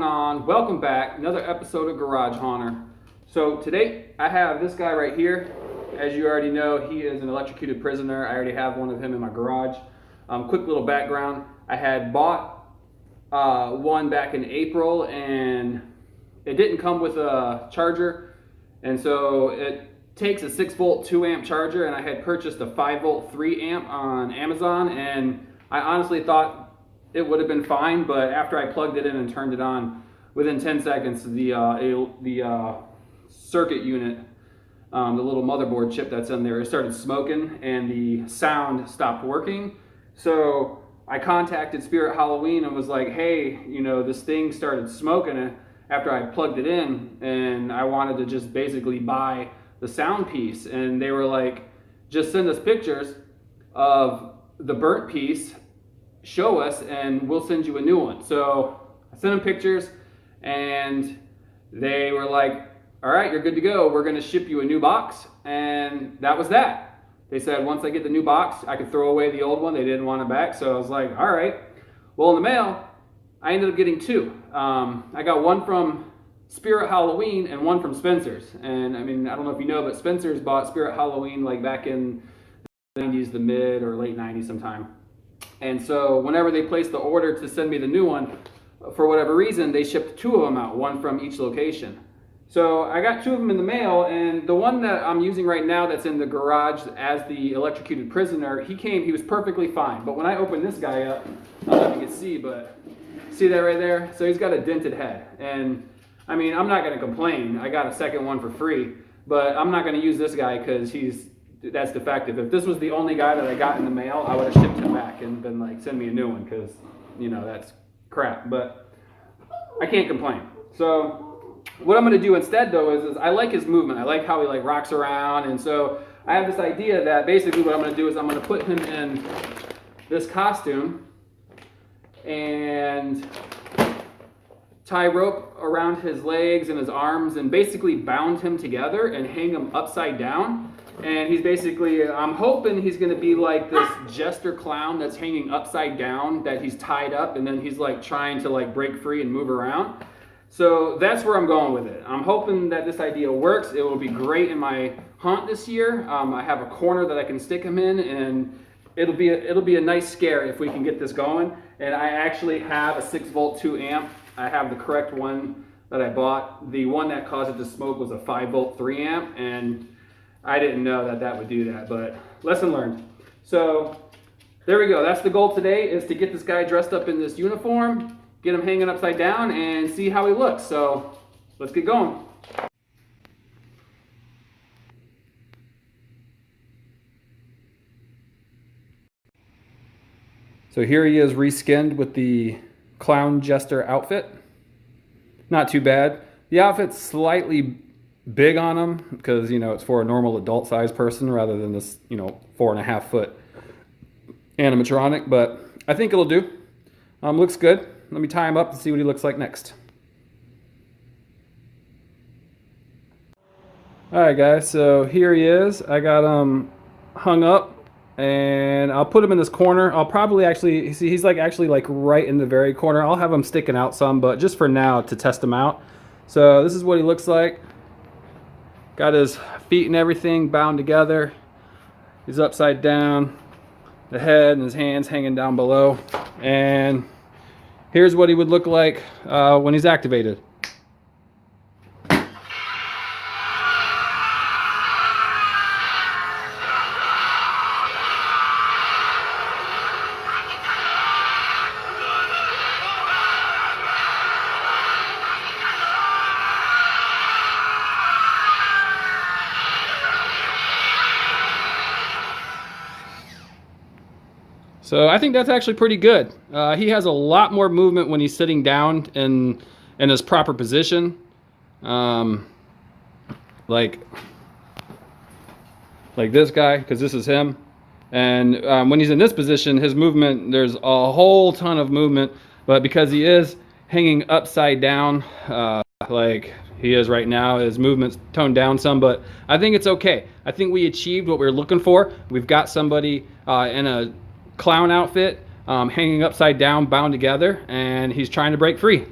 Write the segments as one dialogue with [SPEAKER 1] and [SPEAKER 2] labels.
[SPEAKER 1] on? Welcome back. Another episode of Garage Haunter. So today I have this guy right here. As you already know, he is an electrocuted prisoner. I already have one of him in my garage. Quick little background. I had bought one back in April and it didn't come with a charger. And so it takes a 6-volt 2-amp charger, and I had purchased a 5-volt 3-amp on Amazon, and I honestly thought it would have been fine, but after I plugged it in and turned it on, within 10 seconds, the circuit unit, the little motherboard chip that's in there, it started smoking and the sound stopped working. So I contacted Spirit Halloween and was like, hey, you know, this thing started smoking after I plugged it in, and I wanted to just basically buy the sound piece. And they were like, just send us pictures of the burnt piece, show us, and we'll send you a new one. So I sent them pictures and they were like, all right, you're good to go. We're gonna ship you a new box. And that was that. They said once I get the new box, I could throw away the old one. They didn't want it back. So I was like, all right. Well, in the mail, I ended up getting two. I got one from Spirit Halloween and one from Spencer's. And I mean, I don't know if you know, but Spencer's bought Spirit Halloween like back in the 90s, the mid or late 90s sometime. And so whenever they placed the order to send me the new one, for whatever reason, they shipped two of them out, one from each location. So I got two of them in the mail, and the one that I'm using right now that's in the garage as the electrocuted prisoner, he was perfectly fine. But when I opened this guy up, I don't know if you can see, but see that right there? So he's got a dented head. And I mean, I'm not gonna complain. I got a second one for free, but I'm not gonna use this guy because that's defective. If this was the only guy that I got in the mail, I would have shipped him back and been like, send me a new one, because, you know, that's crap. But I can't complain. So what I'm going to do instead, though, is I like his movement. I like how he like rocks around. And so I have this idea that basically what I'm going to do is I'm going to put him in this costume and tie rope around his legs and his arms and basically bound him together and hang him upside down. And he's basically, I'm hoping he's going to be like this Jester clown that's hanging upside down, that he's tied up, and then he's like trying to like break free and move around. So that's where I'm going with it. I'm hoping that this idea works. It will be great in my hunt this year. I have a corner that I can stick him in, and it'll be a nice scare if we can get this going. And I actually have a 6-volt 2-amp. I have the correct one that I bought. The one that caused it to smoke was a 5-volt 3-amp, and I didn't know that would do that, but lesson learned. So there we go. That's the goal today, is to get this guy dressed up in this uniform, get him hanging upside down, and see how he looks. So let's get going. So here he is reskinned with the clown Jester outfit. Not too bad. The outfit's slightly big on him because, you know, it's for a normal adult sized person rather than this, you know, 4.5 foot animatronic, but I think it'll do. Looks good. Let me tie him up and see what he looks like next. Alright guys, so here he is. I got him hung up and I'll put him in this corner. I'll probably actually, see, he's like actually like right in the very corner. I'll have him sticking out some, but just for now to test him out. So this is what he looks like. Got his feet and everything bound together. He's upside down, the head and his hands hanging down below. And here's what he would look like when he's activated. So I think that's actually pretty good. He has a lot more movement when he's sitting down in his proper position. Like this guy, because this is him. And when he's in this position, his movement, there's a whole ton of movement. But because he is hanging upside down, like he is right now, his movement's toned down some, but I think it's okay. I think we achieved what we were looking for. We've got somebody in a clown outfit, hanging upside down, bound together, and he's trying to break free.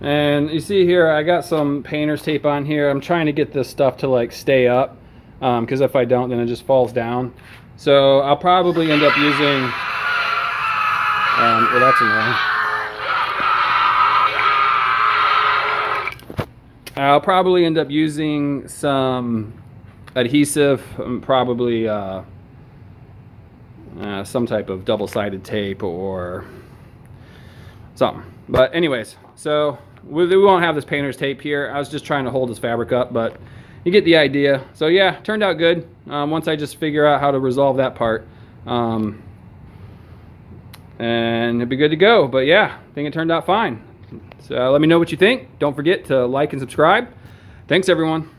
[SPEAKER 1] And you see here, I got some painter's tape on here. I'm trying to get this stuff to like stay up, because if I don't, then it just falls down. So I'll probably end up using, well, that's annoying. I'll probably end up using some adhesive, probably some type of double-sided tape or something. But anyways, so we won't have this painter's tape here. I was just trying to hold this fabric up, but you get the idea. So yeah, turned out good. Once I just figure out how to resolve that part, and it'd be good to go. But yeah, I think it turned out fine. So let me know what you think. Don't forget to like and subscribe. Thanks, everyone.